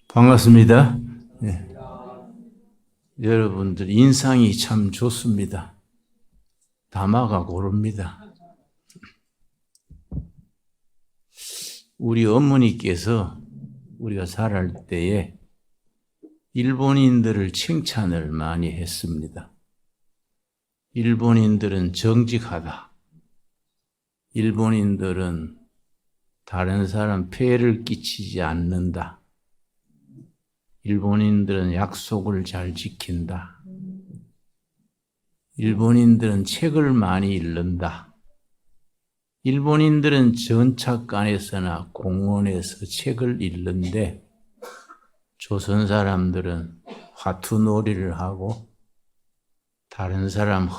반갑습니다. 네. 여러분들 인상이 참 좋습니다. 담화가 고릅니다. 우리 어머니께서 우리가 자랄 때에 일본인들을 칭찬을 많이 했습니다. 일본인들은 정직하다. 일본인들은 다른 사람 폐해를 끼치지 않는다. 일본인들은 약속을 잘 지킨다. 일본인들은 책을 많이 읽는다. 일본인들은 전착관에서나 공원에서 책을 읽는데 조선 사람들은 화투놀이를 하고 다른 사람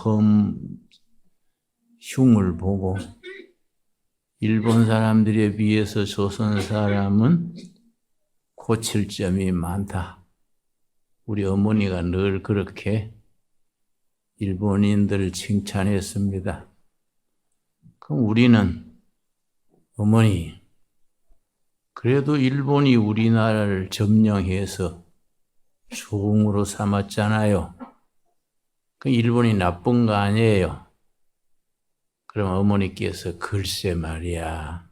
흉을 보고 일본 사람들에 비해서 조선 사람은 고칠 점이 많다. 우리 어머니가 늘 그렇게 일본인들을 칭찬했습니다. 그럼 우리는 어머니, 그래도 일본이 우리나라를 점령해서 종으로 삼았잖아요. 그 일본이 나쁜 거 아니에요? 그럼 어머니께서 글쎄 말이야.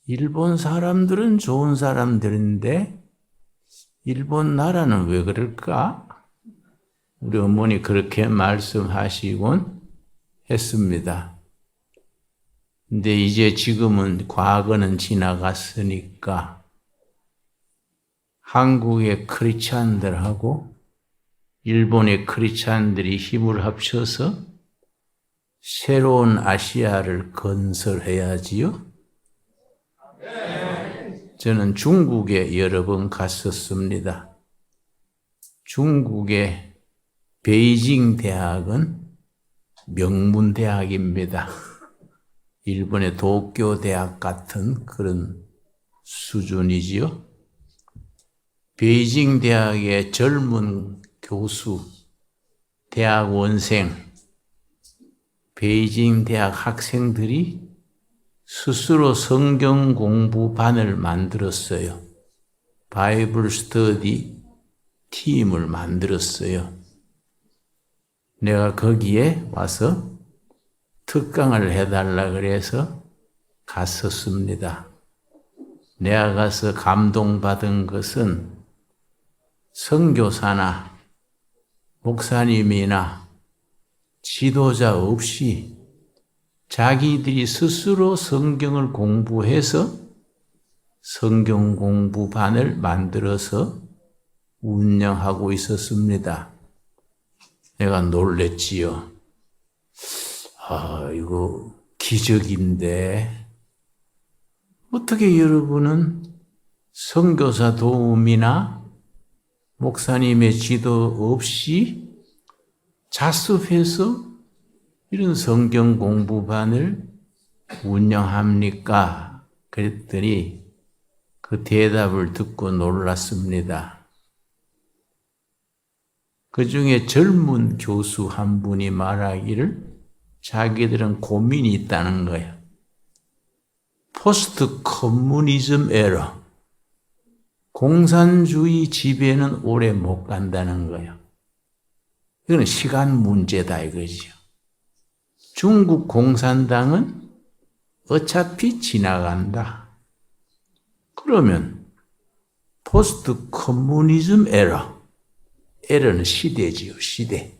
일본 사람들은 좋은 사람들인데 일본 나라는 왜 그럴까? 우리 어머니 그렇게 말씀하시곤 했습니다. 근데 이제 지금은 과거는 지나갔으니까 한국의 크리스찬들하고 일본의 크리스찬들이 힘을 합쳐서 새로운 아시아를 건설해야지요. 저는 중국에 여러 번 갔었습니다. 중국의 베이징 대학은 명문대학입니다. 일본의 도쿄 대학 같은 그런 수준이지요. 베이징 대학의 젊은 교수, 대학원생, 베이징 대학 학생들이 스스로 성경 공부반을 만들었어요. 바이블 스터디 팀을 만들었어요. 내가 거기에 와서 특강을 해달라 그래서 갔었습니다. 내가 가서 감동받은 것은 선교사나 목사님이나 지도자 없이 자기들이 스스로 성경을 공부해서 성경 공부반을 만들어서 운영하고 있었습니다. 내가 놀랬지요. 이거 기적인데 어떻게 여러분은 선교사 도움이나 목사님의 지도 없이 자습해서 이런 성경 공부반을 운영합니까? 그랬더니 그 대답을 듣고 놀랐습니다. 그 중에 젊은 교수 한 분이 말하기를 자기들은 고민이 있다는 거예요. 포스트 커뮤니즘 에러. 공산주의 지배는 오래 못 간다는 거예요. 이거는 시간 문제다 이거지요. 중국 공산당은 어차피 지나간다. 그러면 포스트 커뮤니즘 에러. 에러는 시대지요, 시대.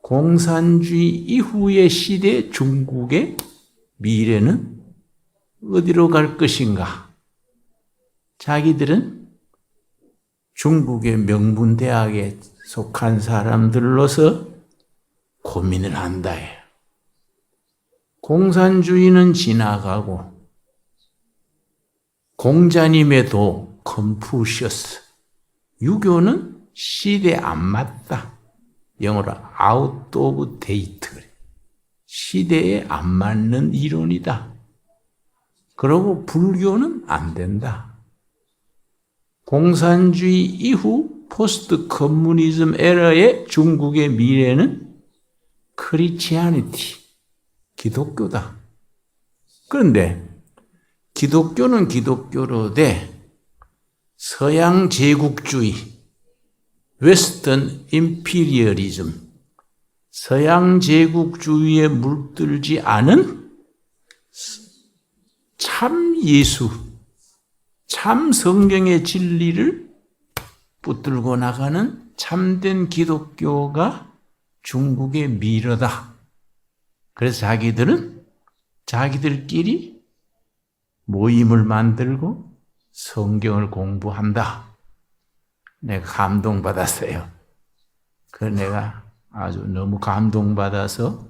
공산주의 이후의 시대 중국의 미래는 어디로 갈 것인가? 자기들은 중국의 명문대학에 속한 사람들로서 고민을 한다. 공산주의는 지나가고 공자님의 도 컨푸셔스, 유교는 시대에 안 맞다. 영어로 out of date. 시대에 안 맞는 이론이다. 그리고 불교는 안 된다. 공산주의 이후 포스트 커뮤니즘 에러의 중국의 미래는 크리스티아니티, 기독교다. 그런데 기독교는 기독교로 돼 서양 제국주의, 웨스턴 임피리얼리즘, 서양 제국주의에 물들지 않은 참 예수, 참 성경의 진리를 붙들고 나가는 참된 기독교가 중국의 미래다. 그래서 자기들은 자기들끼리 모임을 만들고 성경을 공부한다. 내가 감동받았어요. 내가 아주 너무 감동받아서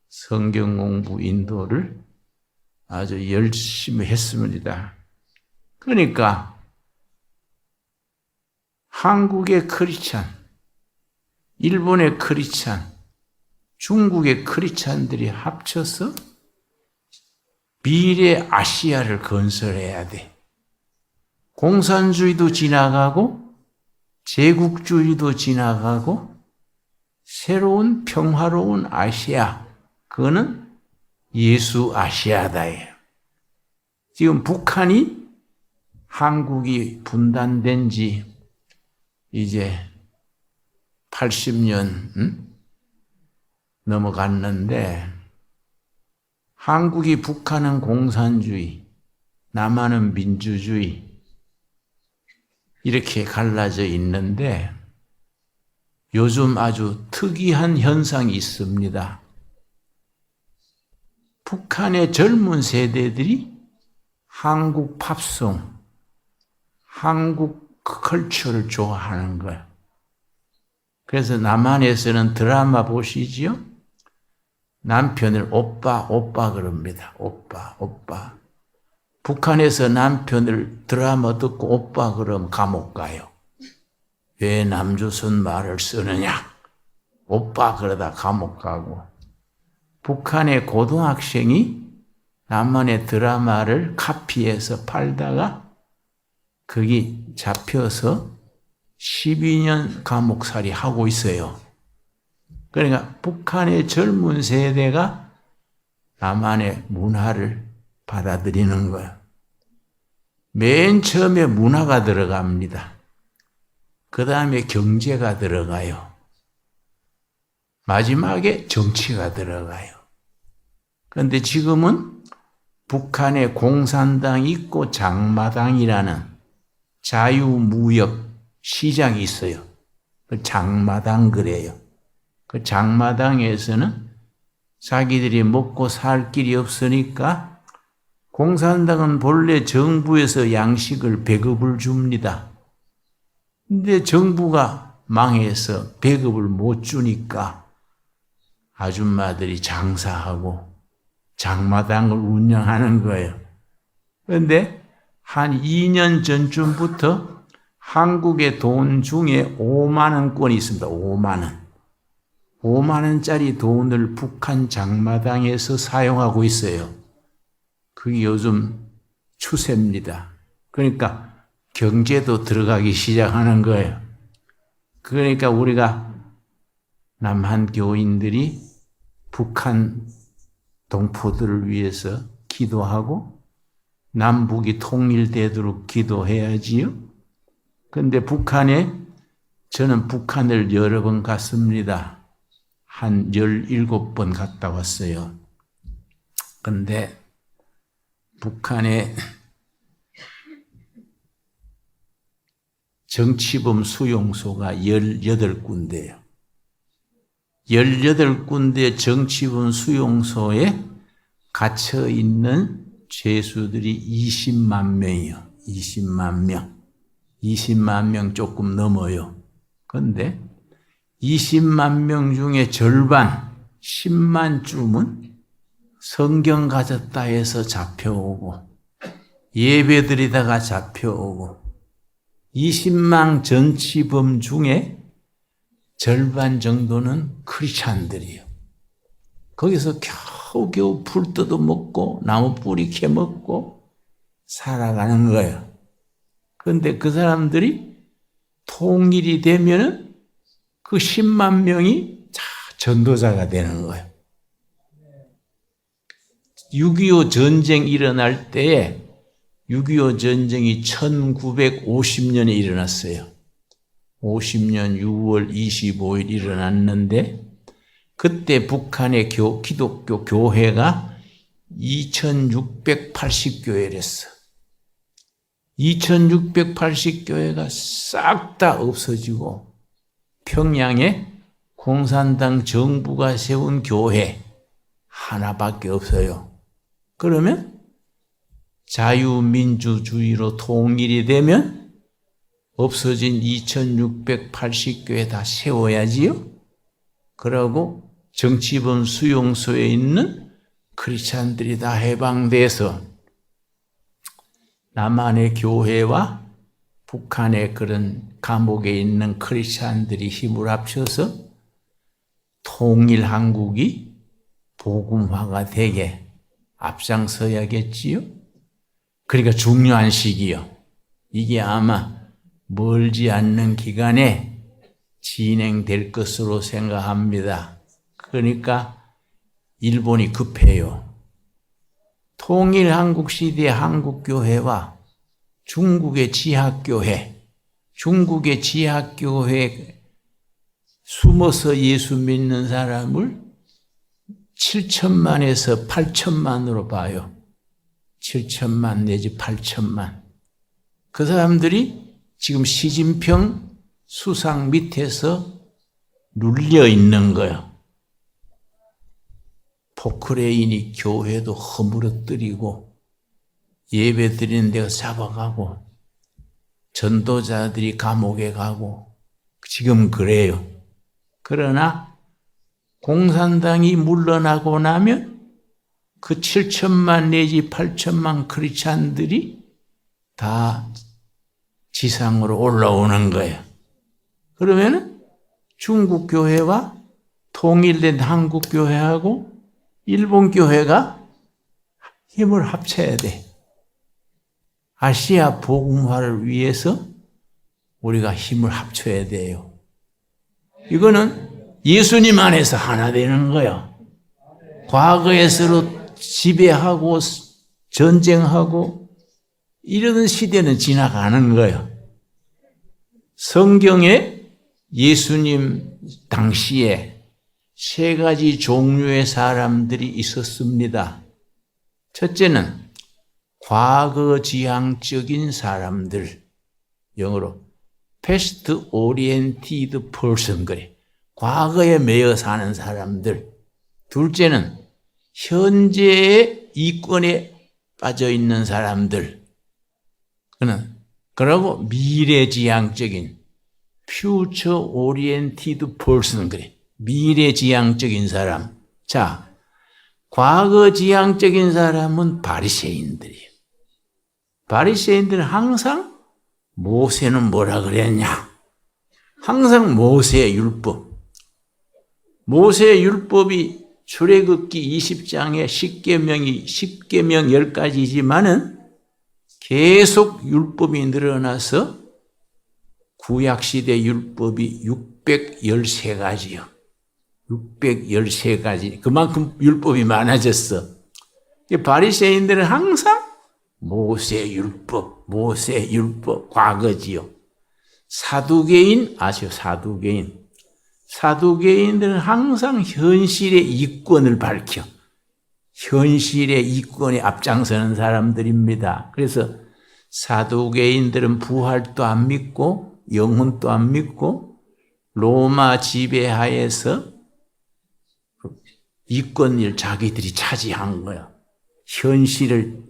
성경 공부 인도를 아주 열심히 했습니다. 그러니까 한국의 크리스찬, 일본의 크리스찬, 중국의 크리스찬들이 합쳐서 미래 아시아를 건설해야 돼. 공산주의도 지나가고 제국주의도 지나가고 새로운 평화로운 아시아, 그거는 예수 아시아다예요. 지금 북한이 한국이 분단된 지 이제 80년 넘어갔는데 한국이 북한은 공산주의, 남한은 민주주의 이렇게 갈라져 있는데 요즘 아주 특이한 현상이 있습니다. 북한의 젊은 세대들이 한국 팝송, 한국 컬처를 좋아하는 거예요. 그래서 남한에서는 드라마 보시지요? 남편을 오빠, 오빠 그럽니다. 오빠, 오빠. 북한에서 남편을 드라마 듣고 오빠 그러면 감옥 가요. 왜 남조선 말을 쓰느냐? 오빠 그러다 감옥 가고. 북한의 고등학생이 남한의 드라마를 카피해서 팔다가 거기 잡혀서 12년 감옥살이 하고 있어요. 그러니까 북한의 젊은 세대가 남한의 문화를 받아들이는 거예요. 맨 처음에 문화가 들어갑니다. 그 다음에 경제가 들어가요. 마지막에 정치가 들어가요. 그런데 지금은 북한에 공산당이 있고 장마당이라는 자유무역 시장이 있어요. 그 장마당 그래요. 그 장마당에서는 자기들이 먹고 살 길이 없으니까 공산당은 본래 정부에서 양식을 배급을 줍니다. 근데 정부가 망해서 배급을 못 주니까 아줌마들이 장사하고 장마당을 운영하는 거예요. 그런데 한 2년 전쯤부터 한국의 돈 중에 5만 원권이 있습니다. 5만 원. 5만 원짜리 돈을 북한 장마당에서 사용하고 있어요. 그게 요즘 추세입니다. 그러니까 경제도 들어가기 시작하는 거예요. 그러니까 우리가 남한 교인들이 북한 동포들을 위해서 기도하고 남북이 통일되도록 기도해야지요. 그런데 저는 북한을 여러 번 갔습니다. 한 17번 갔다 왔어요. 그런데 북한에 정치범 수용소가 18군데예요. 18군데 정치범 수용소에 갇혀 있는 죄수들이 20만 명이요. 20만 명. 20만 명 조금 넘어요. 그런데 20만 명 중에 절반, 10만쯤은 성경 가졌다 해서 잡혀오고 예배드리다가 잡혀오고 20만 정치범 중에 절반 정도는 크리스찬들이에요. 거기서 겨우겨우 풀 뜯어먹고 나무 뿌리 캐먹고 살아가는 거예요. 그런데 그 사람들이 통일이 되면은 그 10만 명이 다 전도자가 되는 거예요. 6.25 전쟁 일어날 때에 6.25 전쟁이 1950년에 일어났어요. 50년 6월 25일 일어났는데 그때 북한의 기독교 교회가 2680교회랬어. 2680교회가 싹 다 없어지고 평양에 공산당 정부가 세운 교회 하나밖에 없어요. 그러면 자유민주주의로 통일이 되면 없어진 2680교회 다 세워야지요. 그러고 정치범 수용소에 있는 크리스찬들이 다 해방돼서 남한의 교회와 북한의 그런 감옥에 있는 크리스찬들이 힘을 합쳐서 통일 한국이 복음화가 되게 앞장서야겠지요. 그러니까 중요한 시기요. 이게 아마 멀지 않는 기간에 진행될 것으로 생각합니다. 그러니까 일본이 급해요. 통일 한국 시대의 한국교회와 중국의 지하교회, 중국의 지하교회 숨어서 예수 믿는 사람을 7천만에서 8천만으로 봐요. 7천만 내지 8천만. 그 사람들이 지금 시진핑 수상 밑에서 눌려 있는 거예요. 포크레인이 교회도 허물어뜨리고 예배 드리는 데가 잡아가고 전도자들이 감옥에 가고 지금 그래요. 그러나 공산당이 물러나고 나면 그 7천만 내지 8천만 크리스찬들이 다 지상으로 올라오는 거예요. 그러면 중국 교회와 통일된 한국 교회하고 일본 교회가 힘을 합쳐야 돼. 아시아 복음화를 위해서 우리가 힘을 합쳐야 돼요. 이거는 예수님 안에서 하나 되는 거야. 과거에 서로 지배하고 전쟁하고 이러던 시대는 지나가는 거예요. 성경에 예수님 당시에 세 가지 종류의 사람들이 있었습니다. 첫째는 과거 지향적인 사람들, 영어로 past oriented person 그래. 과거에 매여 사는 사람들. 둘째는 현재의 이권에 빠져 있는 사람들. 그러고 미래지향적인 future oriented person 그래. 미래지향적인 사람. 자, 과거지향적인 사람은 바리새인들이에요. 바리새인들은 항상 모세는 뭐라 그랬냐? 항상 모세의 율법. 모세의 율법이 출애굽기 20장에 10계명 10가지지만은 계속 율법이 늘어나서 구약시대 율법이 613가지요. 613가지. 그만큼 율법이 많아졌어. 바리새인들은 항상 모세 율법, 과거지요. 사두개인 아시오? 사두개인. 사두개인들은 항상 현실의 이권을 밝혀. 현실의 이권에 앞장서는 사람들입니다. 그래서 사두개인들은 부활도 안 믿고 영혼도 안 믿고 로마 지배하에서 이권을 자기들이 차지한 거야. 현실을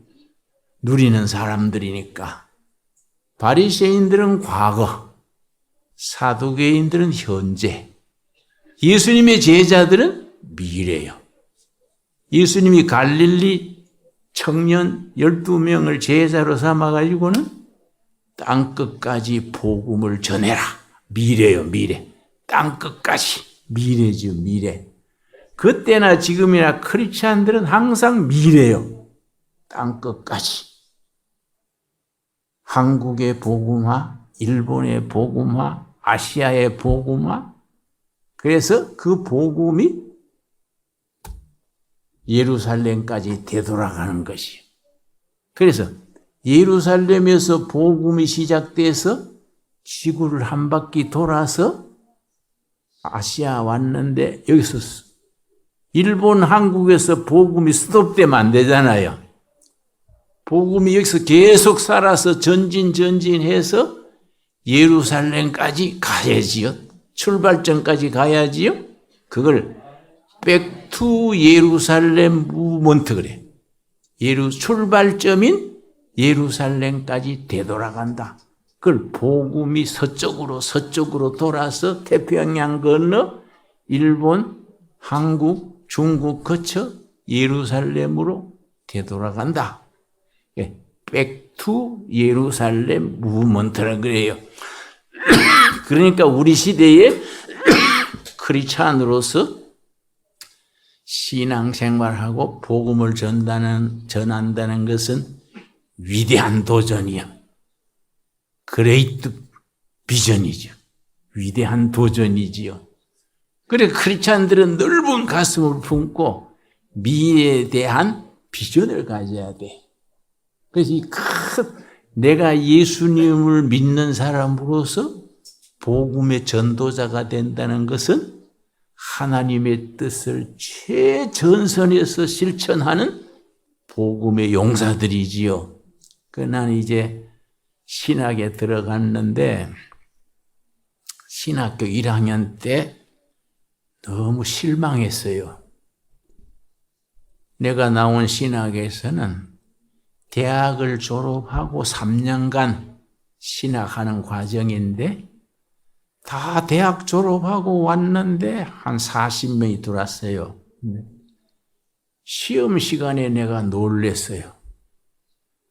누리는 사람들이니까. 바리새인들은 과거, 사두개인들은 현재, 예수님의 제자들은 미래요. 예수님이 갈릴리 청년 12명을 제자로 삼아가지고는 땅끝까지 복음을 전해라. 미래요, 미래. 땅끝까지. 미래죠, 미래. 그때나 지금이나 크리스찬들은 항상 미래요. 땅끝까지. 한국의 복음화, 일본의 복음화, 아시아의 복음화. 그래서 그 복음이 예루살렘까지 되돌아가는 것이에요. 그래서 예루살렘에서 복음이 시작돼서 지구를 한 바퀴 돌아서 아시아 왔는데 여기서 일본, 한국에서 복음이 스톱되면 안 되잖아요. 복음이 여기서 계속 살아서 전진해서 예루살렘까지 가야지요. 출발점까지 가야지요. 그걸 Back to 예루살렘 무브먼트 그래. 출발점인 예루살렘까지 되돌아간다. 그걸 복음이 서쪽으로 돌아서 태평양 건너 일본, 한국, 중국 거쳐 예루살렘으로 되돌아간다. Back to 예루살렘 무브먼트라 그래요. 그러니까 우리 시대에 크리스찬으로서 신앙생활하고 복음을 전한다는 것은 위대한 도전이야. 그레이트 비전이죠. 위대한 도전이지요. 그래 크리스찬들은 넓은 가슴을 품고 미래에 대한 비전을 가져야 돼. 그래서 내가 예수님을 믿는 사람으로서 복음의 전도자가 된다는 것은 하나님의 뜻을 최전선에서 실천하는 복음의 용사들이지요. 나는 이제 신학에 들어갔는데 신학교 1학년 때 너무 실망했어요. 내가 나온 신학에서는 대학을 졸업하고 3년간 신학하는 과정인데 다 대학 졸업하고 왔는데 한 40명이 들어왔어요. 시험 시간에 내가 놀랬어요.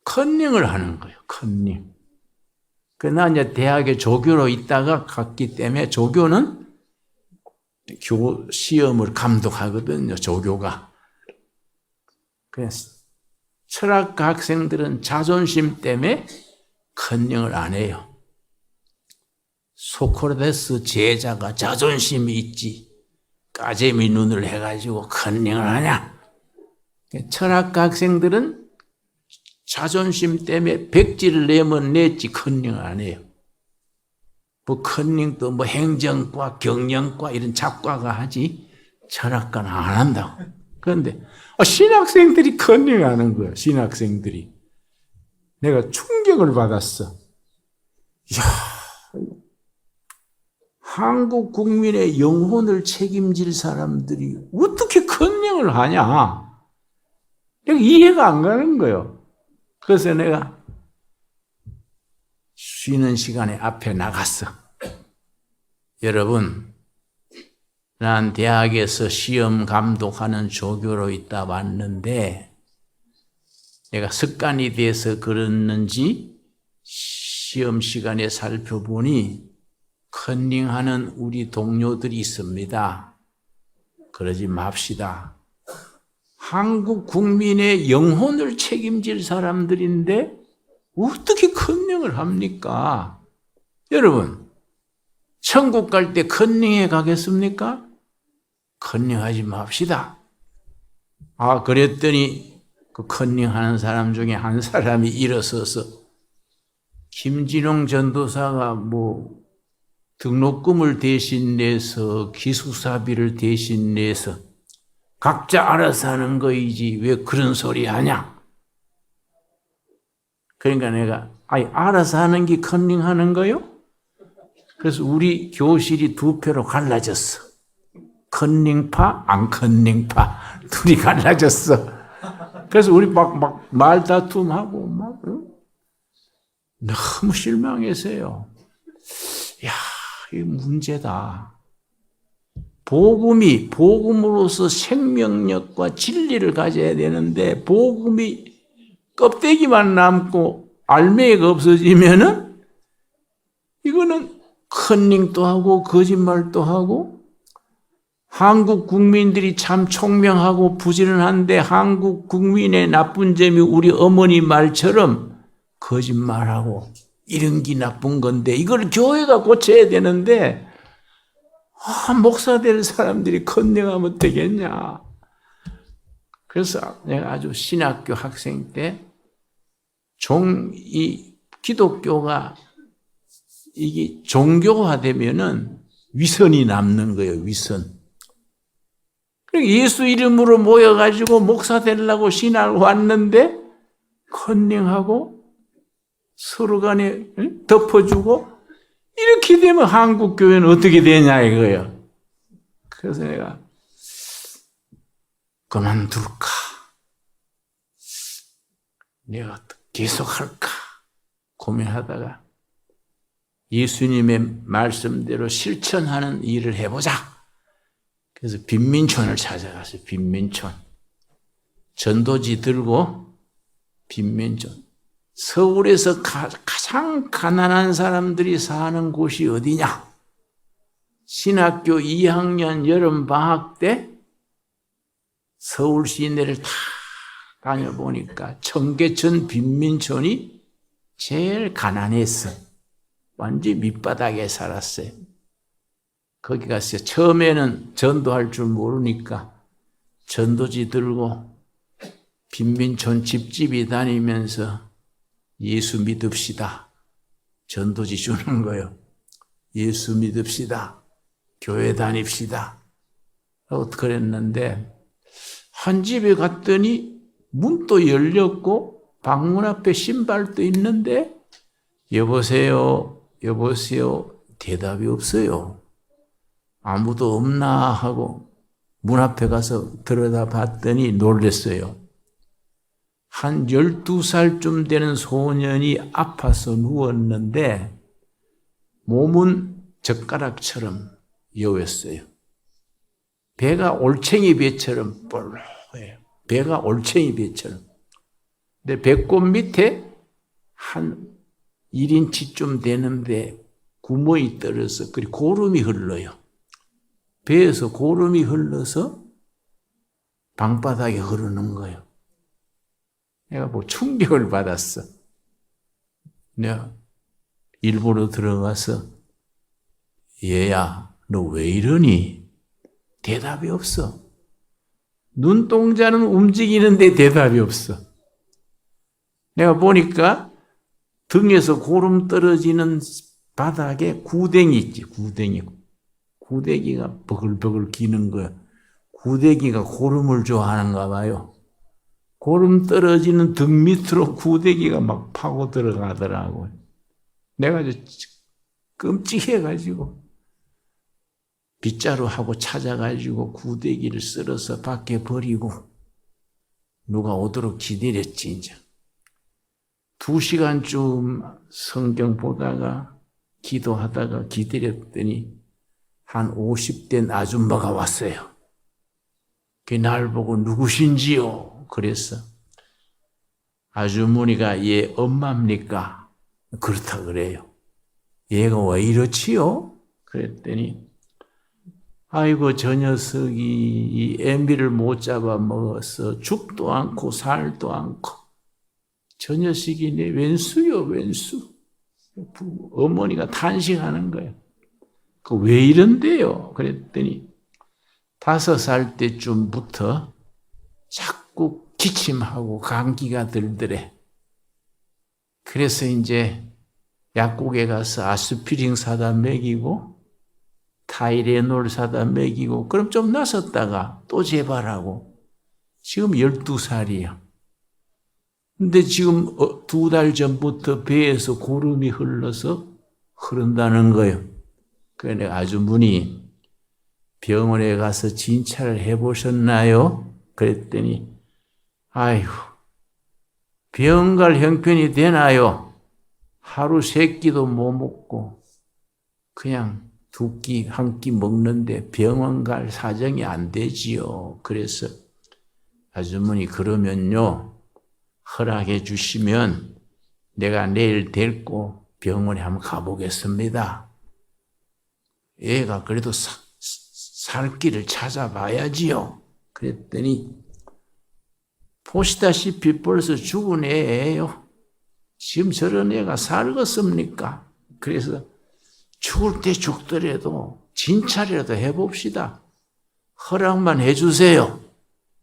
컨닝을 하는 거예요. 컨닝. 나 이제 대학에 조교로 있다가 갔기 때문에 조교는 시험을 감독하거든요. 조교가. 그래서 철학과 학생들은 자존심 때문에 컨닝을 안 해요. 소크라테스 제자가 자존심이 있지 까재미 눈을 해가지고 컨닝을 하냐. 철학과 학생들은 자존심 때문에 백지를 내면 냈지 컨닝을 안 해요. 뭐 컨닝도 뭐 행정과 경영과 이런 작과가 하지 철학과는 안 한다고. 그런데 신학생들이 컨닝하는 거예요. 신학생들이. 내가 충격을 받았어. 이야, 한국 국민의 영혼을 책임질 사람들이 어떻게 컨닝을 하냐. 내가 이해가 안 가는 거예요. 그래서 내가 쉬는 시간에 앞에 나갔어. 여러분, 난 대학에서 시험 감독하는 조교로 있다 왔는데 내가 습관이 돼서 그랬는지 시험 시간에 살펴보니 컨닝하는 우리 동료들이 있습니다. 그러지 맙시다. 한국 국민의 영혼을 책임질 사람들인데 어떻게 컨닝을 합니까? 여러분, 천국 갈 때 컨닝해 가겠습니까? 컨닝하지 맙시다. 그랬더니 그 컨닝하는 사람 중에 한 사람이 일어서서 김진홍 전도사가 뭐 등록금을 대신 내서 기숙사비를 대신 내서 각자 알아서 하는 거이지 왜 그런 소리 하냐? 그러니까 내가 알아서 하는 게 컨닝하는 거요? 그래서 우리 교실이 두 표로 갈라졌어. 컨닝파, 안 컨닝파 둘이 갈라졌어. 그래서 우리 막 말다툼하고 막 너무 실망했어요. 야, 이게 문제다. 복음으로서 생명력과 진리를 가져야 되는데 복음이 껍데기만 남고 알맹이가 없어지면은 이거는 컨닝도 하고 거짓말도 하고 한국 국민들이 참 총명하고 부지런한데 한국 국민의 나쁜 점이 우리 어머니 말처럼 거짓말하고 이런 게 나쁜 건데 이걸 교회가 고쳐야 되는데 목사 될 사람들이 컨닝하면 되겠냐. 그래서 내가 아주 신학교 학생 때 이 기독교가 이게 종교화되면은 위선이 남는 거예요, 위선. 예수 이름으로 모여가지고 목사 되려고 신앙을 왔는데 컨닝하고 서로 간에 덮어주고 이렇게 되면 한국 교회는 어떻게 되냐 이거예요. 그래서 내가 그만둘까? 내가 계속할까? 고민하다가 예수님의 말씀대로 실천하는 일을 해보자. 그래서 빈민촌을 찾아갔어요. 빈민촌. 전도지 들고 빈민촌. 서울에서 가장 가난한 사람들이 사는 곳이 어디냐? 신학교 2학년 여름방학 때 서울 시내를 다 다녀보니까 청계천 빈민촌이 제일 가난했어. 완전히 밑바닥에 살았어요. 거기 갔어요. 처음에는 전도할 줄 모르니까 전도지 들고 빈민촌 집집이 다니면서 예수 믿읍시다. 전도지 주는 거예요. 예수 믿읍시다. 교회 다닙시다. 라고 그랬는데 한 집에 갔더니 문도 열렸고 방문 앞에 신발도 있는데 여보세요, 여보세요 대답이 없어요. 아무도 없나 하고 문 앞에 가서 들여다봤더니 놀랐어요. 한 12살쯤 되는 소년이 아파서 누웠는데 몸은 젓가락처럼 여였어요. 배가 올챙이 배처럼 볼록해요. 배가 올챙이 배처럼. 근데 배꼽 밑에 한 1인치쯤 되는데 구멍이 떨어서 그리고 고름이 흘러요. 배에서 고름이 흘러서 방바닥에 흐르는 거예요. 내가 뭐 충격을 받았어. 내가 일부러 들어가서 얘야 너 왜 이러니? 대답이 없어. 눈동자는 움직이는데 대답이 없어. 내가 보니까 등에서 고름 떨어지는 바닥에 구덩이 있지. 구데기가 버글버글 기는 거야. 구데기가 고름을 좋아하는가 봐요. 고름 떨어지는 등 밑으로 구데기가 막 파고 들어가더라고요. 내가 끔찍해가지고 빗자루하고 찾아가지고 구데기를 썰어서 밖에 버리고 누가 오도록 기다렸지. 이제 2시간쯤 성경 보다가 기도하다가 기다렸더니 한 50대 아줌마가 왔어요. 그 날 보고 누구신지요? 그랬어. 아주머니가 얘 엄마입니까? 그렇다 그래요. 얘가 왜 이렇지요? 그랬더니 아이고 저 녀석이 이 애미를 못 잡아 먹어서 죽도 않고 살도 않고 저 녀석이 내 왼수요 왼수. 어머니가 탄식하는 거예요. 왜 이런데요? 그랬더니 5살 때쯤부터 자꾸 기침하고 감기가 들더래. 그래서 이제 약국에 가서 아스피린 사다 먹이고 타이레놀 사다 먹이고 그럼 좀 나섰다가 또 재발하고 지금 12살이야. 근데 지금 2달 전부터 배에서 고름이 흘러서 흐른다는 거예요. 그래서 내가 아주머니 병원에 가서 진찰을 해보셨나요? 그랬더니 아이고 병 갈 형편이 되나요? 하루 3끼도 못 먹고 그냥 2끼, 1끼 먹는데 병원 갈 사정이 안 되지요. 그래서 아주머니 그러면요 허락해 주시면 내가 내일 데리고 병원에 한번 가보겠습니다. 얘가 그래도 살 길을 찾아봐야지요. 그랬더니 보시다시피 벌써 죽은 애예요. 지금 저런 애가 살겠습니까? 그래서 죽을 때 죽더라도 진찰이라도 해봅시다. 허락만 해주세요.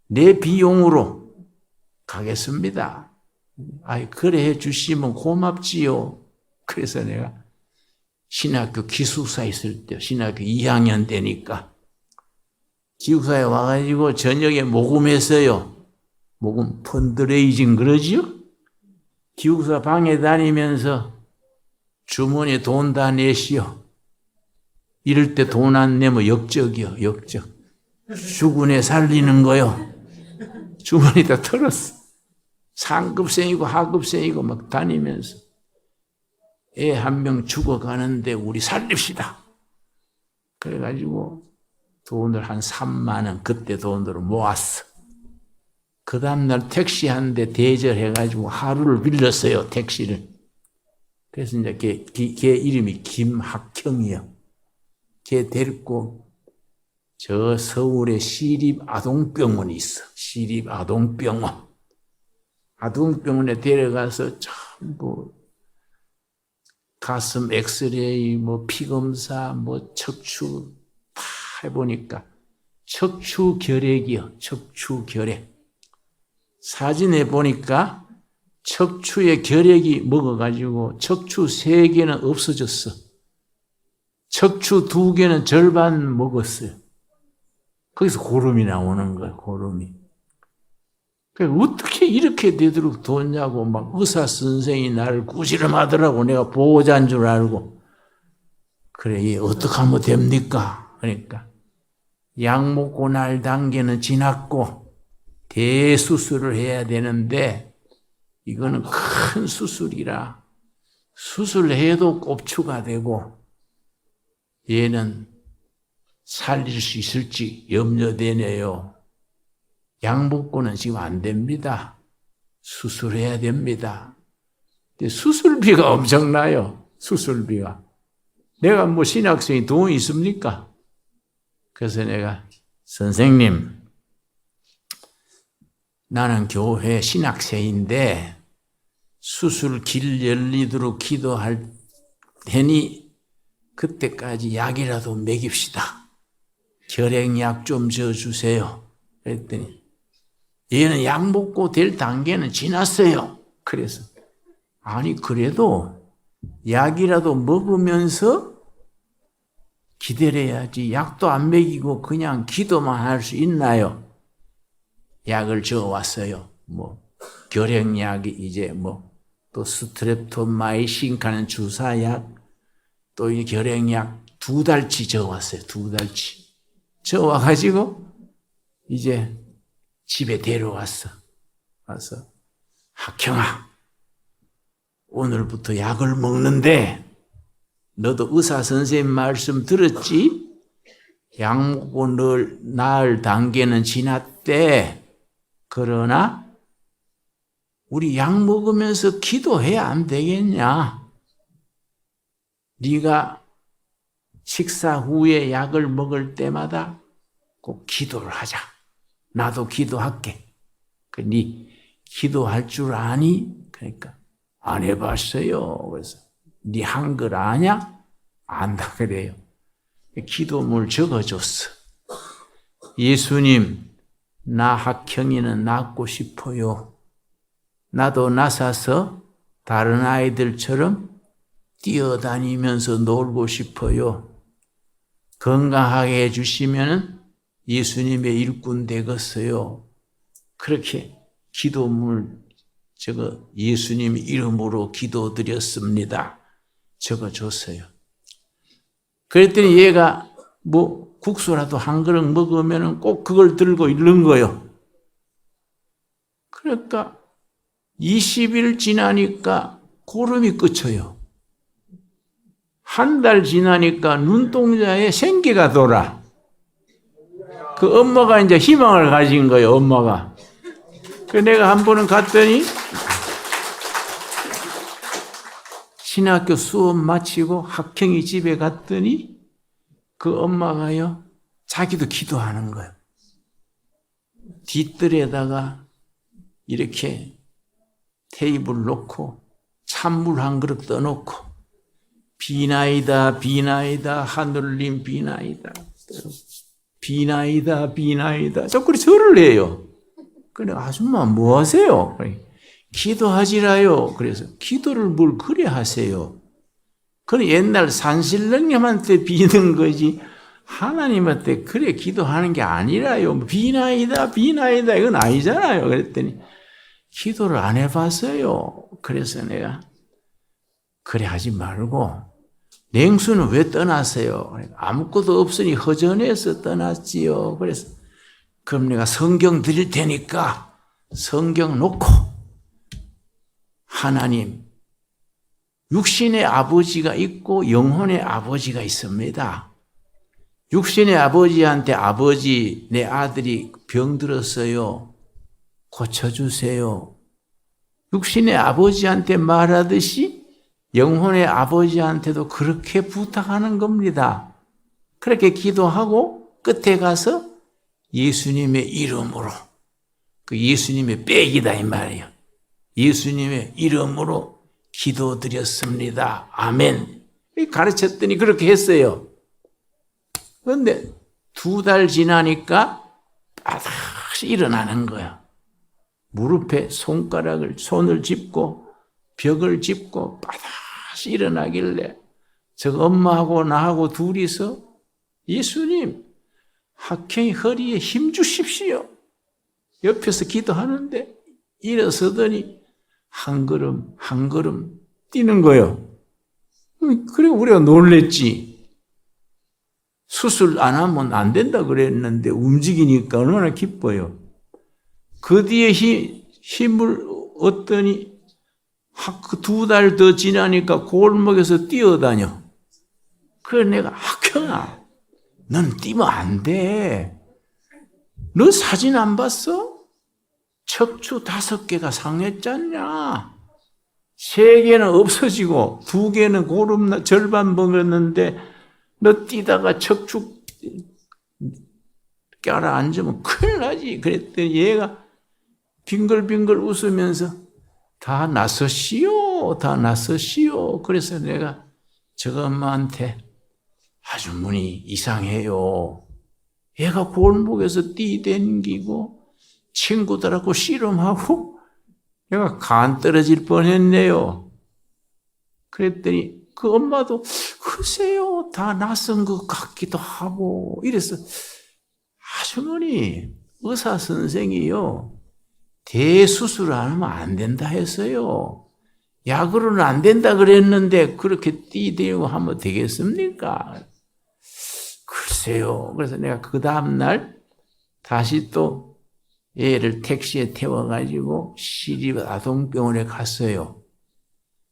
내 비용으로 가겠습니다. 아이, 그래 해 주시면 고맙지요. 그래서 내가 신학교 기숙사 있을 때, 신학교 2학년 되니까 기숙사에 와가지고 저녁에 모금했어요. 모금 펀드레이징 그러지요? 기숙사 방에 다니면서 주머니에 돈 다 내시오. 이럴 때 돈 안 내면 역적이요, 역적. 죽은 애 살리는 거요. 주머니 다 털었어. 상급생이고 하급생이고 막 다니면서 애 한 명 죽어가는데 우리 살립시다. 그래가지고 돈을 한 3만 원 그때 돈으로 모았어. 그 다음날 택시 한 대 대절해가지고 하루를 빌렸어요, 택시를. 그래서 이제 걔 이름이 김학형이요. 걔 데리고 저 서울에 시립아동병원이 있어. 시립아동병원. 아동병원에 데려가서 전부 가슴 엑스레이, 뭐 피검사, 뭐 척추 다 해보니까 척추결핵이요. 척추결핵. 사진에 보니까 척추에 결핵이 먹어가지고 척추 3개는 없어졌어. 척추 2개는 절반 먹었어요. 거기서 고름이 나오는 거야, 고름이. 어떻게 이렇게 되도록 뒀냐고 막 의사 선생이 나를 꾸지람하더라고. 내가 보호자인 줄 알고. 그래, 얘 어떻게 하면 됩니까? 그러니까 약 먹고 날 단계는 지났고 대수술을 해야 되는데 이거는 큰 수술이라 수술해도 꼽추가 되고 얘는 살릴 수 있을지 염려되네요. 약 먹고는 지금 안 됩니다. 수술해야 됩니다. 근데 수술비가 엄청나요. 수술비가. 내가 뭐 신학생이 돈이 있습니까? 그래서 내가 선생님, 나는 교회 신학생인데 수술 길 열리도록 기도할 테니 그때까지 약이라도 먹입시다. 결핵약 좀 줘주세요. 그랬더니 얘는 약 먹고 될 단계는 지났어요. 그래서 아니 그래도 약이라도 먹으면서 기다려야지. 약도 안 먹이고 그냥 기도만 할 수 있나요? 약을 줘왔어요. 뭐 결핵약이 이제 뭐 또 스트랩토마이신 하는 주사약, 또 이 결핵약 2달치 줘왔어요. 2달치 줘와가지고 이제 집에 데려왔어. 와서 학형아, 오늘부터 약을 먹는데 너도 의사 선생님 말씀 들었지? 약 먹고 늘 나을 단계는 지났대. 그러나 우리 약 먹으면서 기도해야 안 되겠냐? 네가 식사 후에 약을 먹을 때마다 꼭 기도를 하자. 나도 기도할게. 네 기도할 줄 아니? 그러니까 안 해봤어요. 그래서 네 한글 아냐? 안다 그래요. 기도물 적어줬어. 예수님, 나 학형이는 낫고 싶어요. 나도 나서서 다른 아이들처럼 뛰어다니면서 놀고 싶어요. 건강하게 해주시면 예수님의 일꾼 되겠어요. 그렇게 기도물 예수님 이름으로 기도드렸습니다. 적어줬어요. 그랬더니 얘가 뭐 국수라도 한 그릇 먹으면 꼭 그걸 들고 읽는 거예요. 그러니까 20일 지나니까 고름이 그쳐요. 한 달 지나니까 눈동자에 생기가 돌아. 그 엄마가 이제 희망을 가진 거예요, 엄마가. 그 내가 한 번은 갔더니 신학교 수업 마치고 학형이 집에 갔더니 그 엄마가요, 자기도 기도하는 거예요. 뒷뜰에다가 이렇게 테이블 놓고 찬물 한 그릇 떠놓고 비나이다 비나이다 하늘님 비나이다 비나이다 비나이다 자꾸 절을 해요. 그래 아줌마 뭐 하세요? 기도하지라요. 그래서 기도를 뭘 그래 하세요. 그건 옛날 산신령님한테 비는 거지 하나님한테 그래 기도하는 게 아니라요. 비나이다 이건 아니잖아요. 그랬더니 기도를 안 해봤어요. 그래서 내가 그래 하지 말고 냉수는 왜 떠났어요? 아무것도 없으니 허전해서 떠났지요. 그래서 그럼 내가 성경 드릴 테니까 성경 놓고 하나님 육신의 아버지가 있고 영혼의 아버지가 있습니다. 육신의 아버지한테 아버지 내 아들이 병들었어요. 고쳐주세요. 육신의 아버지한테 말하듯이 영혼의 아버지한테도 그렇게 부탁하는 겁니다. 그렇게 기도하고 끝에 가서 예수님의 이름으로 그 예수님의 백이다 이 말이에요. 예수님의 이름으로 기도드렸습니다. 아멘. 가르쳤더니 그렇게 했어요. 그런데 2달 지나니까 다시 일어나는 거야. 무릎에 손을 짚고 벽을 짚고 다시 일어나길래 저 엄마하고 나하고 둘이서 예수님 학행이 허리에 힘 주십시오. 옆에서 기도하는데 일어서더니 한 걸음 뛰는 거예요. 그래 우리가 놀랬지. 수술 안 하면 안 된다 그랬는데 움직이니까 얼마나 기뻐요. 그 뒤에 힘을 얻더니 2달 더 지나니까 골목에서 뛰어다녀. 그래 내가 학형아 넌 뛰면 안 돼. 너 사진 안 봤어? 척추 5개가 상했잖냐. 3개는 없어지고 2개는 고름 절반 먹었는데 너 뛰다가 척추 깔아앉으면 큰일 나지. 그랬더니 얘가 빙글빙글 웃으면서 다 낫었시오. 그래서 내가 저 엄마한테 아주머니 이상해요. 얘가 골목에서 뛰댕기고 친구들하고 씨름하고 얘가 간 떨어질 뻔했네요. 그랬더니 그 엄마도 글쎄요 다 낯선 것 같기도 하고 이래서 아주머니 의사 선생이요 대수술 안 하면 안 된다 했어요. 약으로는 안 된다 그랬는데 그렇게 뛰대고 하면 되겠습니까? 글쎄요. 그래서 내가 그 다음날 다시 또 얘를 택시에 태워가지고 시립아동병원에 갔어요.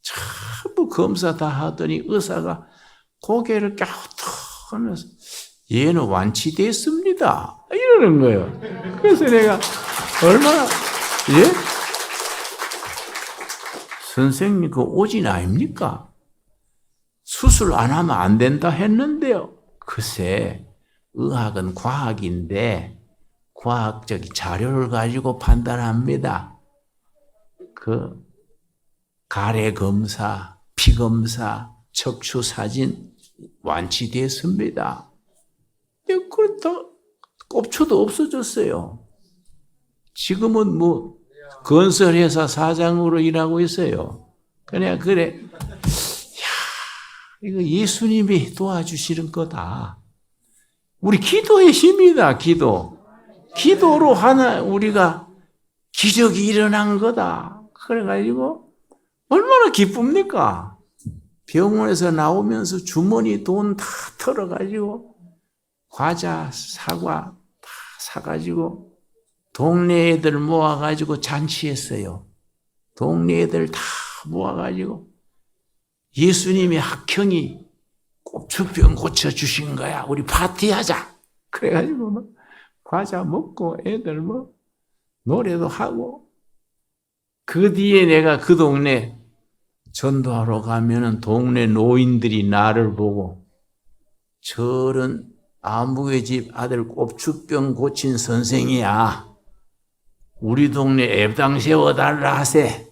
전부 검사 다 하더니 의사가 고개를 갸우뚱하면서 얘는 완치됐습니다. 이러는 거예요. 그래서 내가 얼마나 선생님 그 오진 아닙니까? 수술 안 하면 안 된다 했는데요. 글쎄 의학은 과학인데 과학적 자료를 가지고 판단합니다. 그 가래 검사, 피 검사, 척추 사진 완치됐습니다. 그렇다 꼽초도 없어졌어요. 지금은 뭐 건설회사 사장으로 일하고 있어요. 그래 이거 예수님이 도와주시는 거다. 우리 기도의 힘이다. 기도로 우리가 기적이 일어난 거다. 그래가지고 얼마나 기쁩니까? 병원에서 나오면서 주머니 돈 다 털어가지고 과자, 사과 다 사가지고 동네 애들 모아가지고 잔치했어요. 동네 애들 다 모아가지고 예수님의 학형이 꼽추병 고쳐주신 거야. 우리 파티하자. 그래가지고 막 과자 먹고 애들 뭐 노래도 하고 그 뒤에 내가 그 동네 전도하러 가면은 동네 노인들이 나를 보고 저런 아무개 집 아들 꼽추병 고친 선생이야. 우리 동네 앱당 세워달라 하세.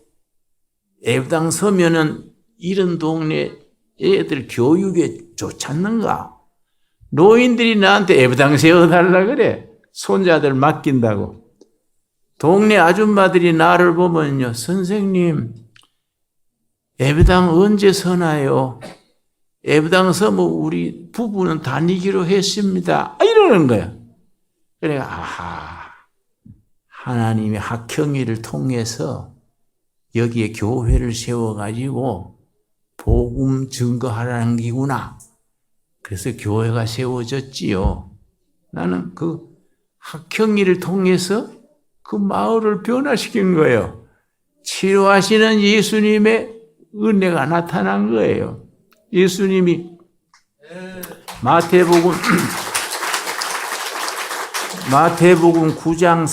앱당 서면은 이런 동네 애들 교육에 좋지 않는가? 노인들이 나한테 앱당 세워달라 그래. 손자들 맡긴다고. 동네 아줌마들이 나를 보면요, 선생님, 예배당 언제 서나요? 예배당 서면 우리 부부는 다니기로 했습니다. 이러는 거야. 그래, 아하, 하나님의 학형일을 통해서 여기에 교회를 세워가지고 복음 증거하라는 기구나. 그래서 교회가 세워졌지요. 나는 그 학형일을 통해서 그 마을을 변화시킨 거예요. 치료하시는 예수님의 은혜가 나타난 거예요. 예수님이 마태복음 9장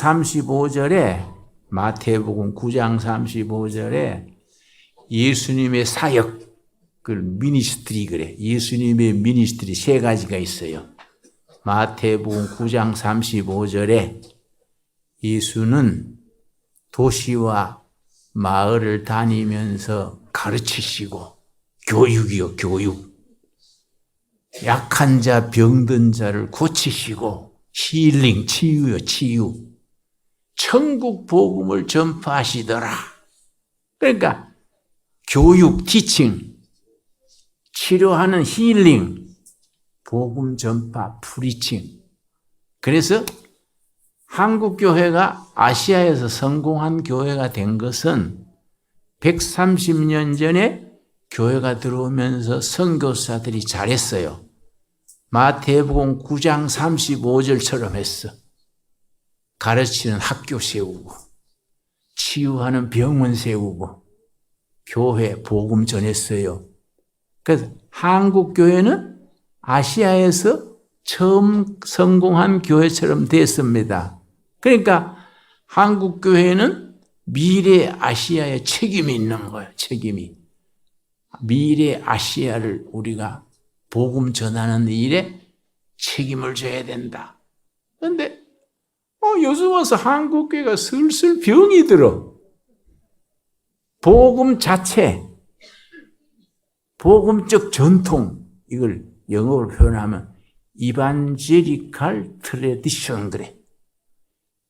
35절에 예수님의 사역, 그 미니스트리 그래. 예수님의 미니스트리 세 가지가 있어요. 마태복음 9장 35절에 예수는 도시와 마을을 다니면서 가르치시고, 교육이요, 교육. 약한 자, 병든 자를 고치시고, 힐링, 치유요, 치유. 천국 복음을 전파하시더라. 그러니까 교육, 티칭, 치료하는 힐링, 복음 전파, 프리칭. 그래서 한국 교회가 아시아에서 성공한 교회가 된 것은 130년 전에 교회가 들어오면서 선교사들이 잘했어요. 마태복음 9장 35절처럼 했어. 가르치는 학교 세우고, 치유하는 병원 세우고, 교회 복음 전했어요. 그래서 한국 교회는 아시아에서 처음 성공한 교회처럼 됐습니다. 그러니까 한국 교회는 미래 아시아에 책임이 있는 거예요. 책임이. 미래 아시아를 우리가 복음 전하는 일에 책임을 져야 된다. 그런데 요즘 와서 한국 교회가 슬슬 병이 들어. 복음 자체, 복음적 전통, 이걸 영어로 표현하면 이반제리칼 트래디션 그래.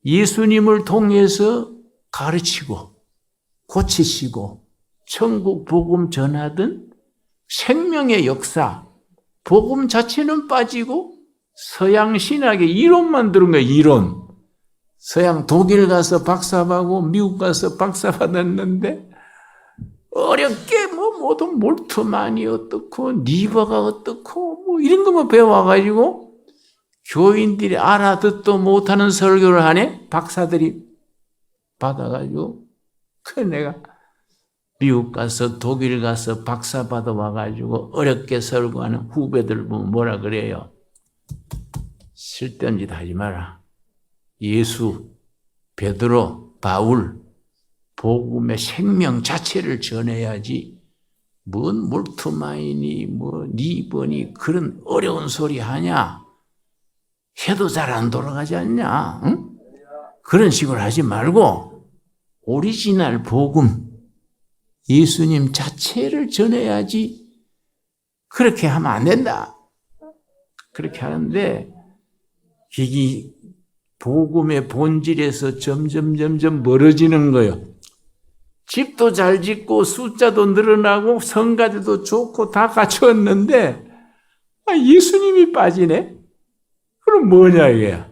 예수님을 통해서 가르치고 고치시고 천국 복음 전하던 생명의 역사, 복음 자체는 빠지고 서양 신학의 이론만 들은 거예요. 이론. 서양 독일 가서 박사받고 미국 가서 박사 받았는데 어렵게 모든 몰트만이 어떻고 리버가 어떻고 이런 것만 배워가지고 교인들이 알아듣도 못하는 설교를 하네. 박사들이 받아가지고. 그래서 내가 미국 가서 독일 가서 박사 받아와가지고 어렵게 설교하는 후배들 보면 뭐라 그래요? 쓸데없는 짓 하지 마라. 예수, 베드로, 바울, 복음의 생명 자체를 전해야지 뭔 몰트마인이 리버니 그런 어려운 소리 하냐? 해도 잘 안 돌아가지 않냐? 응? 그런 식으로 하지 말고 오리지널 복음, 예수님 자체를 전해야지. 그렇게 하면 안 된다. 그렇게 하는데 이게 복음의 본질에서 점점 멀어지는 거예요. 집도 잘 짓고 숫자도 늘어나고 성가대도 좋고 다 갖췄는데 예수님이 빠지네? 그럼 뭐냐 이게?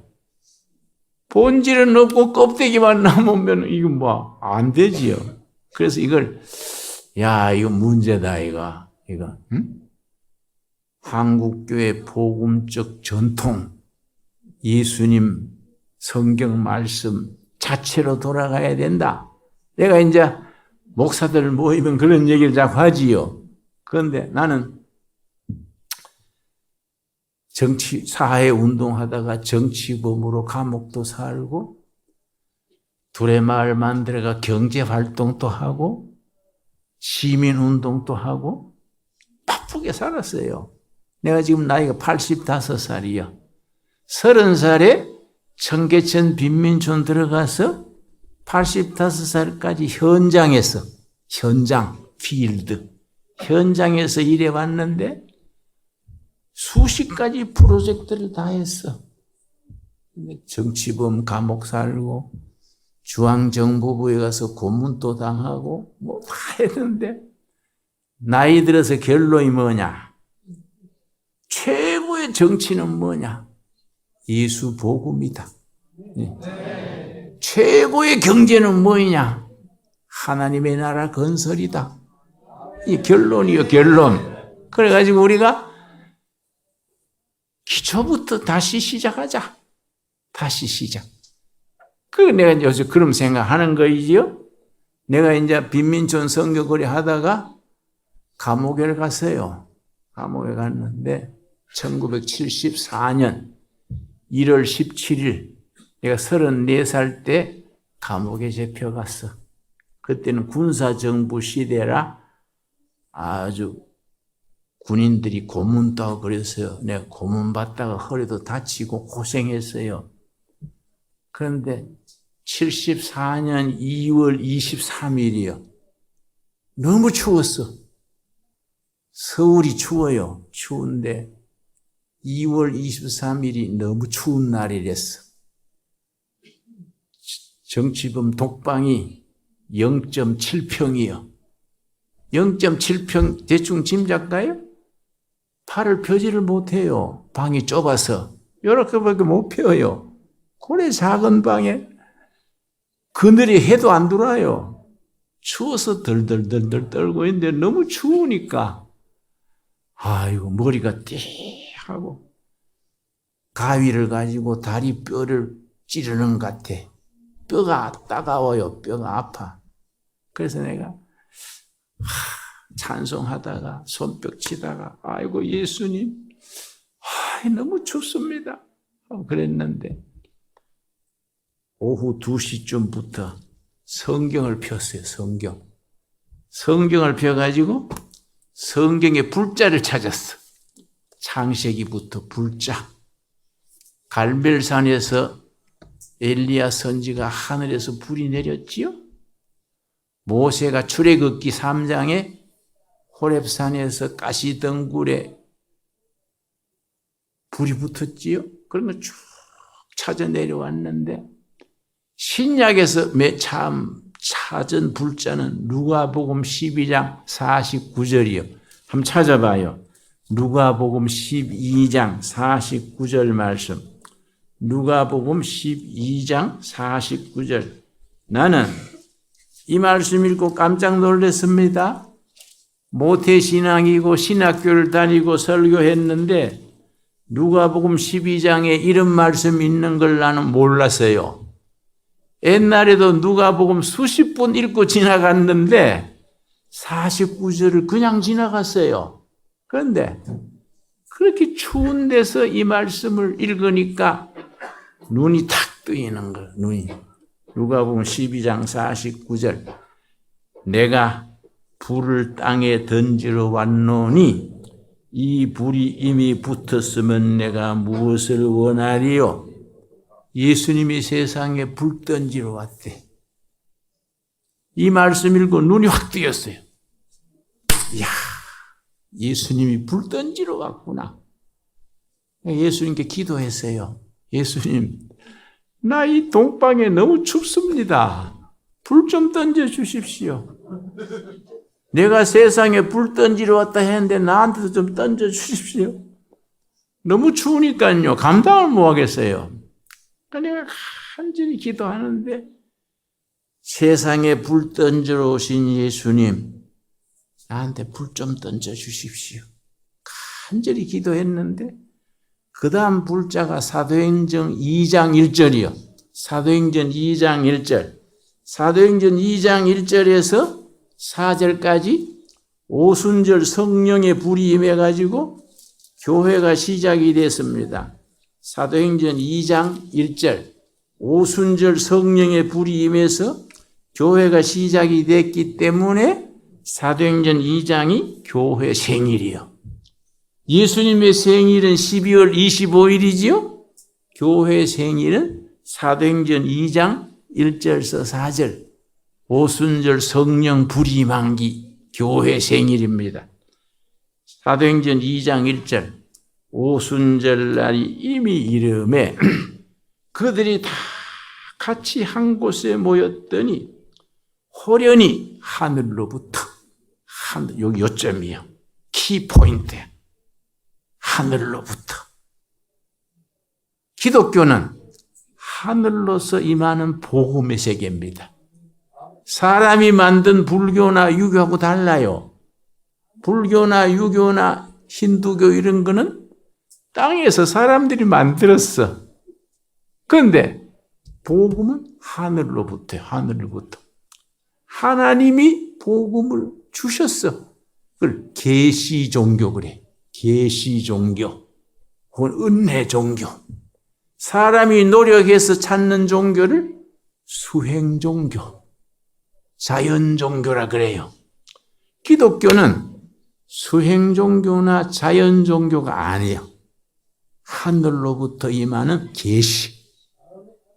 본질은 없고 껍데기만 남으면 이거 안 되지요. 그래서 이거 문제다 이거. 응? 한국교회 복음적 전통, 예수님 성경 말씀 자체로 돌아가야 된다. 내가 이제 목사들 모이면 그런 얘기를 자꾸 하지요. 그런데 나는 사회 운동하다가 정치범으로 감옥도 살고, 두레마을 만들어가 경제활동도 하고, 시민운동도 하고, 바쁘게 살았어요. 내가 지금 나이가 85살이요. 30살에 청계천 빈민촌 들어가서 85살까지 현장에서 일해왔는데 수십 가지 프로젝트를 다 했어. 정치범 감옥 살고 중앙정보부에 가서 고문도 당하고 뭐 다 했는데 나이 들어서 결론이 뭐냐? 최고의 정치는 뭐냐? 예수 복음이다. 네. 최고의 경제는 뭐냐? 하나님의 나라 건설이다. 이 결론이요, 결론. 그래가지고 우리가 기초부터 다시 시작하자. 다시 시작. 내가 요새 그럼 생각하는 거이지요? 내가 이제 빈민촌 선교거리 하다가 감옥에 갔어요. 감옥에 갔는데 1974년 1월 17일 내가 34살 때 감옥에 잡혀갔어. 그때는 군사정부 시대라 아주 군인들이 고문도 하고 그랬어요. 내가 고문 받다가 허리도 다치고 고생했어요. 그런데 74년 2월 23일이요. 너무 추웠어. 서울이 추워요. 추운데 2월 23일이 너무 추운 날이랬어. 정치범 독방이 0.7평이요. 0.7평 대충 짐작가요? 팔을 펴지를 못해요. 방이 좁아서. 이렇게밖에 못 펴요. 그래 작은 방에 그늘이 해도 안 들어와요. 추워서 덜덜덜덜 떨고 있는데 너무 추우니까 아이고 머리가 띵하고 가위를 가지고 다리 뼈를 찌르는 것 같아. 뼈가 따가워요. 뼈가 아파. 그래서 내가 찬송하다가 손뼉 치다가 아이고 예수님 너무 춥습니다 그랬는데 오후 2시쯤부터 성경을 폈어요. 성경을 펴가지고 성경의 불자를 찾았어. 창세기부터 불자. 갈멜산에서 엘리야 선지가 하늘에서 불이 내렸지요. 모세가 출애굽기 3장에 호렙산에서 가시덩굴에 불이 붙었지요. 그런 거 쭉 찾아 내려왔는데 신약에서 참 찾은 불자는 누가복음 12장 49절이요. 한번 찾아봐요. 누가복음 12장 49절 말씀. 누가복음 12장 49절. 나는 이 말씀 읽고 깜짝 놀랐습니다. 모태신앙이고 신학교를 다니고 설교했는데 누가복음 12장에 이런 말씀이 있는 걸 나는 몰랐어요. 옛날에도 누가복음 수십 번 읽고 지나갔는데 49절을 그냥 지나갔어요. 그런데 그렇게 추운 데서 이 말씀을 읽으니까 눈이 탁 뜨이는 거예요. 눈이. 누가복음 12장 49절. 내가 불을 땅에 던지러 왔노니 이 불이 이미 붙었으면 내가 무엇을 원하리요? 예수님이 세상에 불 던지러 왔대. 이 말씀 읽고 눈이 확 뜨였어요. 이야, 예수님이 불 던지러 왔구나. 예수님께 기도했어요. 예수님, 나 이 동방에 너무 춥습니다. 불 좀 던져 주십시오. 내가 세상에 불 던지러 왔다 했는데 나한테도 좀 던져 주십시오. 너무 추우니까요. 감당을 못 하겠어요. 내가 간절히 기도하는데 세상에 불 던지러 오신 예수님, 나한테 불 좀 던져 주십시오. 간절히 기도했는데 그 다음 불자가 사도행전 2장 1절이요. 사도행전 2장 1절. 사도행전 2장 1절에서 4절까지 오순절 성령의 불이 임해가지고 교회가 시작이 됐습니다. 사도행전 2장 1절. 오순절 성령의 불이 임해서 교회가 시작이 됐기 때문에 사도행전 2장이 교회 생일이요. 예수님의 생일은 12월 25일이지요. 교회 생일은 사도행전 2장 1절에서 4절. 오순절 성령 불이 임한기 교회 생일입니다. 사도행전 2장 1절. 오순절 날이 이미 이름에 그들이 다 같이 한 곳에 모였더니 호련히 하늘로부터, 여기 요점이에요. 키포인트. 하늘로부터. 기독교는 하늘로서 임하는 복음의 세계입니다. 사람이 만든 불교나 유교하고 달라요. 불교나 유교나 힌두교 이런 거는 땅에서 사람들이 만들었어. 그런데 복음은 하늘로부터요. 하늘로부터. 하나님이 복음을 주셨어. 그걸 계시 종교 그래. 계시 종교. 혹은 은혜 종교. 사람이 노력해서 찾는 종교를 수행 종교, 자연 종교라 그래요. 기독교는 수행 종교나 자연 종교가 아니에요. 하늘로부터 임하는 계시,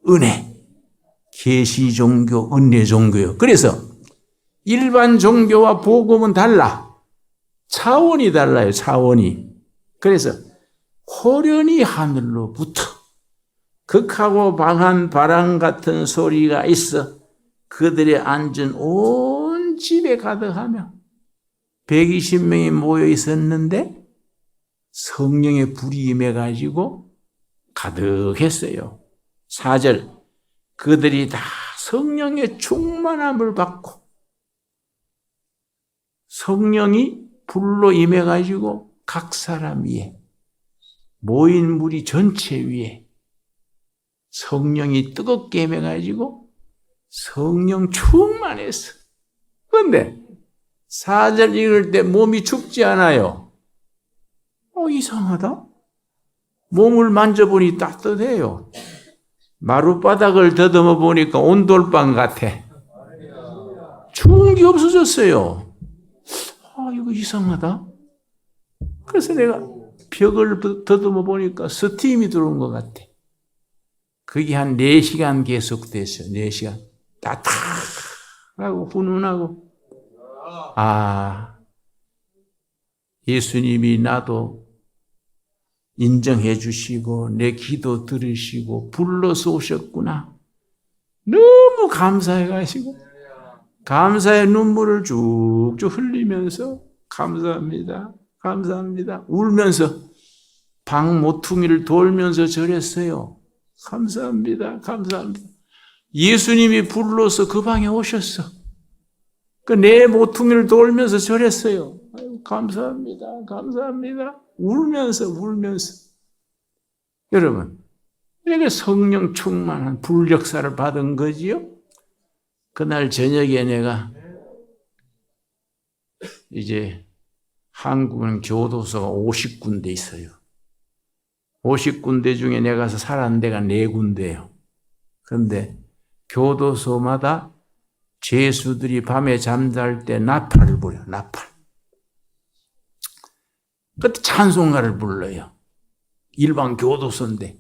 은혜, 계시 종교, 은혜 종교예요. 그래서 일반 종교와 복음은 달라. 차원이 달라요. 차원이. 그래서 호련히 하늘로부터 극하고 방한 바람 같은 소리가 있어 그들이 앉은 온 집에 가득하며 120명이 모여 있었는데 성령의 불이 임해가지고 가득했어요. 4절 그들이 다 성령의 충만함을 받고 성령이 불로 임해가지고 각 사람 위에 모인 무리 전체 위에 성령이 뜨겁게 임해가지고 성령 충만했어. 그런데 4절 읽을 때 몸이 춥지 않아요. 이상하다. 몸을 만져보니 따뜻해요. 마룻바닥을 더듬어 보니까 온돌방 같아. 추운 게 없어졌어요. 이거 이상하다. 그래서 내가 벽을 더듬어 보니까 스팀이 들어온 것 같아. 그게 한 4시간 계속됐어요. 4시간. 따뜻하고 훈훈하고. 예수님이 나도 인정해 주시고 내 기도 들으시고 불러서 오셨구나. 너무 감사해 가시고 감사의 눈물을 쭉쭉 흘리면서 감사합니다. 감사합니다. 울면서 방 모퉁이를 돌면서 절했어요. 감사합니다. 감사합니다. 예수님이 불러서 그 방에 오셨어. 내 모퉁이를 돌면서 절했어요. 감사합니다. 감사합니다. 울면서. 여러분, 이렇게 성령 충만한 불역사를 받은 거지요? 그날 저녁에 내가 이제 한국은 교도소가 50군데 있어요. 50군데 중에 내가 가서 살았는 데가 4군데예요. 그런데 교도소마다 죄수들이 밤에 잠잘 때 나팔을 불어요. 나팔. 그때 찬송가를 불러요. 일반 교도소인데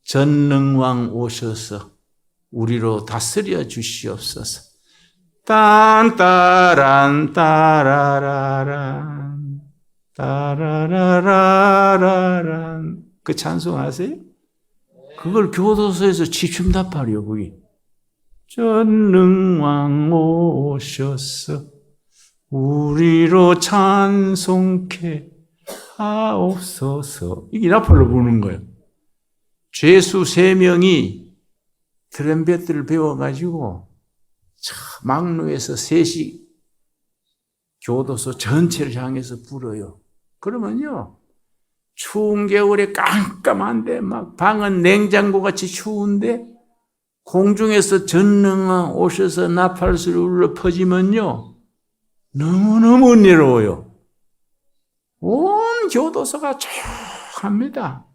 전능왕 오셔서 우리로 다스려 주시옵소서. 딴따란 따라라란 따라라라란 그 찬송 아세요? 그걸 교도소에서 취춤나팔이요. 거기 전능왕 오셔서 우리로 찬송케 하옵소서. 이게 나팔로 부르는 거예요. 죄수 3명이 트럼펫을 배워가지고 막루에서 3시 교도소 전체를 향해서 불어요. 그러면요, 추운 겨울에 깜깜한데 막 방은 냉장고같이 추운데 공중에서 전능왕 오셔서 나팔소리 울려 퍼지면요, 너무너무 은혜로워요. 온 교도소가 조용합니다.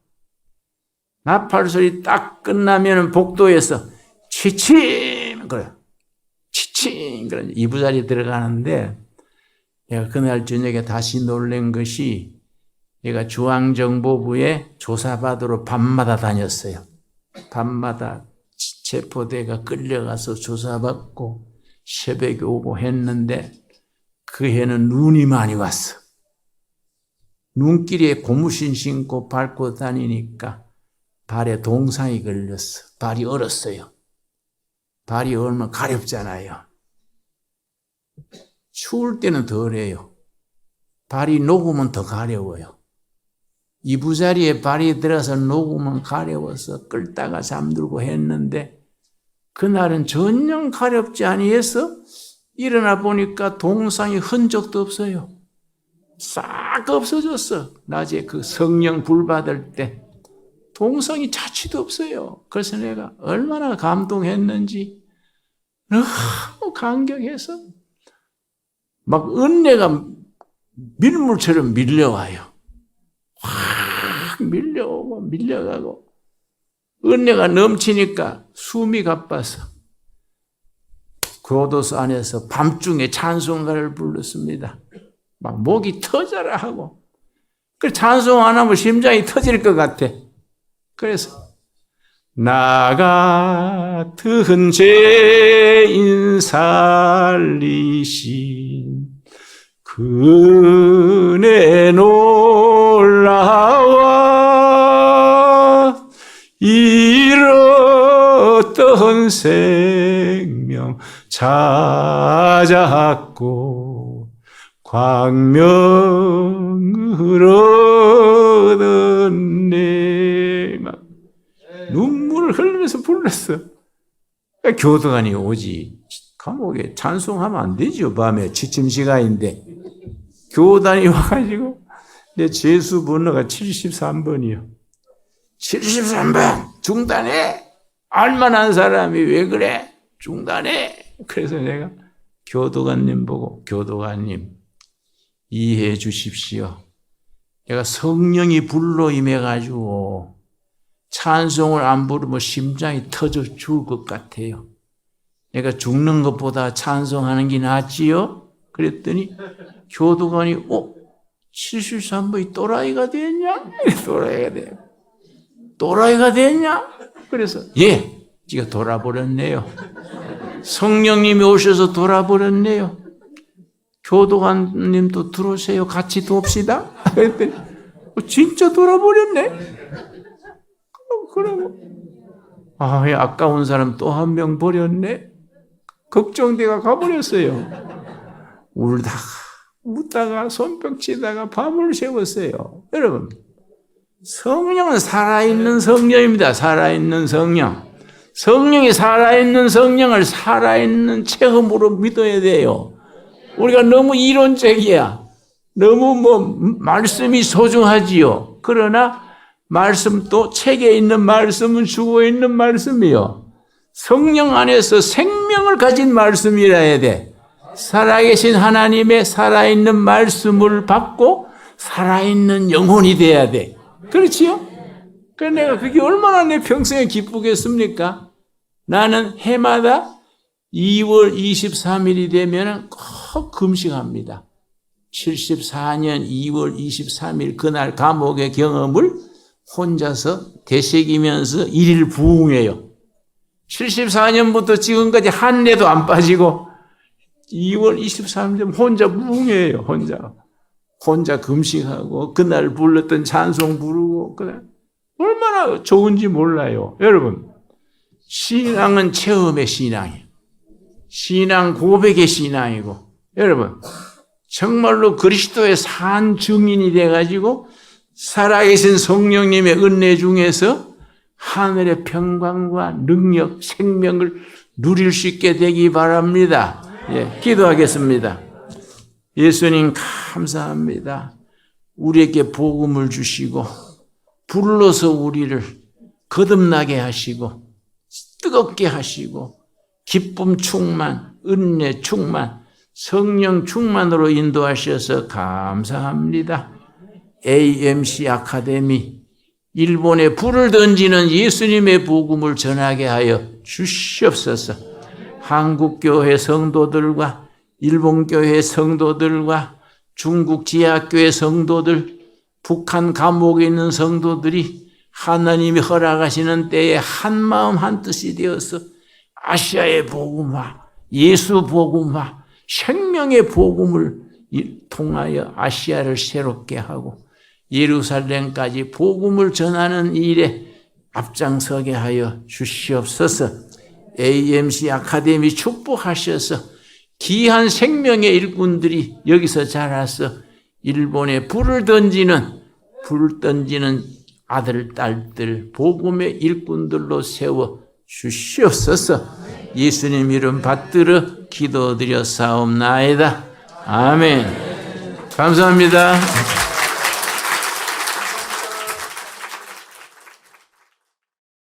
나팔소리 딱 끝나면 복도에서 취침 그래요. 취침 그래. 이부자리 들어가는데 내가 그날 저녁에 다시 놀란 것이 내가 중앙정보부에 조사받으러 밤마다 다녔어요. 밤마다 체포대가 끌려가서 조사받고 새벽에 오고 했는데 그 해는 눈이 많이 왔어. 눈길에 고무신 신고 밟고 다니니까 발에 동상이 걸렸어. 발이 얼었어요. 발이 얼마나 가렵잖아요. 추울 때는 덜해요. 발이 녹으면 더 가려워요. 이부자리에 발이 들어서 녹으면 가려워서 끌다가 잠들고 했는데 그날은 전혀 가렵지 아니해서 일어나 보니까 동상이 흔적도 없어요. 싹 없어졌어. 낮에 그 성령 불 받을 때 동상이 자취도 없어요. 그래서 내가 얼마나 감동했는지 너무 감격해서 막 은혜가 밀물처럼 밀려와요. 확 밀려오고 밀려가고 은혜가 넘치니까 숨이 가빠서 교도소 안에서 밤중에 찬송가를 불렀습니다. 막 목이 터져라 하고 그 찬송 안 하면 심장이 터질 것 같아. 그래서 나 같은 죄인 살리신 그 은혜 놀라워 잃었던 생명 찾았고 광명을 얻었네. 막 눈물을 흘리면서 불렀어. 교도관이 오지. 감옥에 찬송하면 안 되죠. 밤에 취침시간인데. 교단이 와가지고 내 죄수 번호가 73번이요. 73번 중단해. 알만한 사람이 왜 그래? 중단해. 그래서 내가 교도관님 보고 교도관님 이해해 주십시오. 내가 성령이 불로 임해가지고 찬송을 안 부르면 심장이 터져 죽을 것 같아요. 내가 죽는 것보다 찬송하는 게 낫지요? 그랬더니 교도관이 73번이 또라이가 됐냐? 또라이가 돼. 또라이가 됐냐? 그래서 예, 지가 돌아버렸네요. 성령님이 오셔서 돌아버렸네요. 교도관님도 들어오세요. 같이 돕시다. 그랬더니 진짜 돌아버렸네. 그러고 아까운 사람 또 한 명 버렸네. 걱정대가 가버렸어요. 울다가 웃다가 손뼉 치다가 밤을 새웠어요. 여러분, 성령은 살아있는 성령입니다. 살아있는 성령. 성령이 살아있는 성령을 살아있는 체험으로 믿어야 돼요. 우리가 너무 이론적이야. 너무 말씀이 소중하지요. 그러나 말씀도 책에 있는 말씀은 죽어 있는 말씀이요. 성령 안에서 생명을 가진 말씀이라 해야 돼. 살아계신 하나님의 살아있는 말씀을 받고 살아있는 영혼이 돼야 돼. 그렇지요? 그래서 내가 그게 얼마나 내 평생에 기쁘겠습니까? 나는 해마다 2월 23일이 되면 꼭 금식합니다. 74년 2월 23일 그날 감옥의 경험을 혼자서 되새기면서 1일 부흥해요. 74년부터 지금까지 한 해도 안 빠지고 2월 23일 혼자 부흥해요. 혼자 금식하고 그날 불렀던 찬송 부르고 그날 얼마나 좋은지 몰라요. 여러분, 신앙은 체험의 신앙이에요. 신앙 고백의 신앙이고, 여러분 정말로 그리스도의 산 증인이 돼가지고 살아계신 성령님의 은혜 중에서 하늘의 평강과 능력, 생명을 누릴 수 있게 되기 바랍니다. 예, 기도하겠습니다. 예수님 감사합니다. 우리에게 복음을 주시고 불러서 우리를 거듭나게 하시고 뜨겁게 하시고 기쁨 충만, 은혜 충만, 성령 충만으로 인도하셔서 감사합니다. AMC 아카데미, 일본에 불을 던지는 예수님의 복음을 전하게 하여 주시옵소서. 한국교회 성도들과 일본교회 성도들과 중국 지하교회 성도들, 북한 감옥에 있는 성도들이 하나님이 허락하시는 때에 한마음 한뜻이 되어서 아시아의 복음화, 예수 복음화, 생명의 복음을 통하여 아시아를 새롭게 하고 예루살렘까지 복음을 전하는 일에 앞장서게 하여 주시옵소서. AMC 아카데미 축복하셔서 귀한 생명의 일꾼들이 여기서 자라서 일본에 불 던지는 아들, 딸들, 복음의 일꾼들로 세워 주시옵소서. 예수님 이름 받들어 기도드려 사옵나이다. 아멘. 감사합니다.